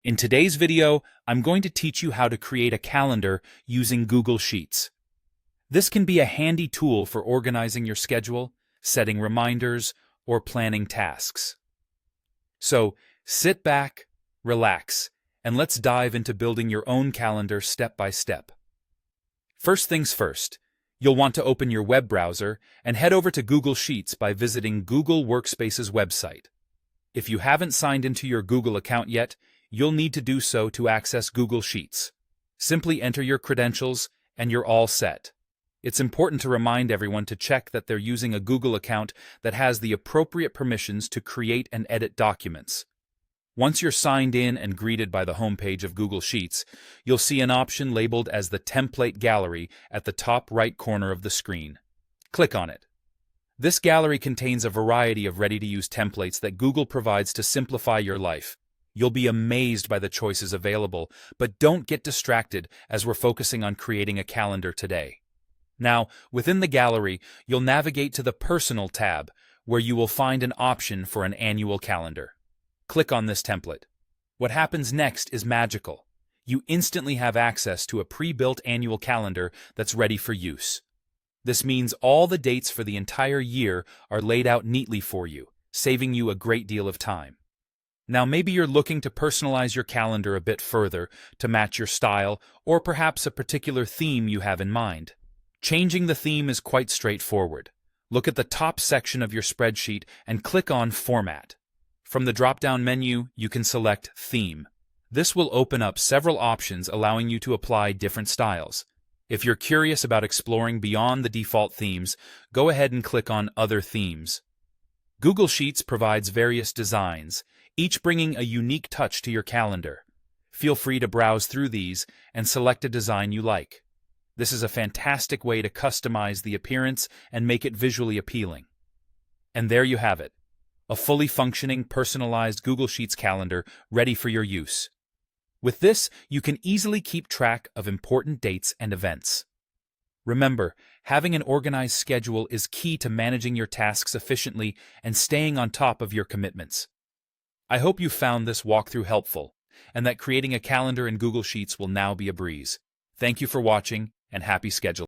In today's video, I'm going to teach you how to create a calendar using Google Sheets. This can be a handy tool for organizing your schedule, setting reminders, or planning tasks. So, sit back, relax, and let's dive into building your own calendar step by step. First things first, you'll want to open your web browser and head over to Google Sheets by visiting Google Workspace's website. If you haven't signed into your Google account yet, you'll need to do so to access Google Sheets. Simply enter your credentials and you're all set. It's important to remind everyone to check that they're using a Google account that has the appropriate permissions to create and edit documents. Once you're signed in and greeted by the homepage of Google Sheets, you'll see an option labeled as the Template Gallery at the top right corner of the screen. Click on it. This gallery contains a variety of ready-to-use templates that Google provides to simplify your life. You'll be amazed by the choices available, but don't get distracted as we're focusing on creating a calendar today. Now, within the gallery, you'll navigate to the Personal tab, where you will find an option for an annual calendar. Click on this template. What happens next is magical. You instantly have access to a pre-built annual calendar that's ready for use. This means all the dates for the entire year are laid out neatly for you, saving you a great deal of time. Now maybe you're looking to personalize your calendar a bit further to match your style or perhaps a particular theme you have in mind. Changing the theme is quite straightforward. Look at the top section of your spreadsheet and click on Format. From the drop-down menu, you can select Theme. This will open up several options allowing you to apply different styles. If you're curious about exploring beyond the default themes, go ahead and click on Other Themes. Google Sheets provides various designs, each bringing a unique touch to your calendar. Feel free to browse through these and select a design you like. This is a fantastic way to customize the appearance and make it visually appealing. And there you have it, a fully functioning, personalized Google Sheets calendar ready for your use. With this, you can easily keep track of important dates and events. Remember, having an organized schedule is key to managing your tasks efficiently and staying on top of your commitments. I hope you found this walkthrough helpful, and that creating a calendar in Google Sheets will now be a breeze. Thank you for watching, and happy scheduling.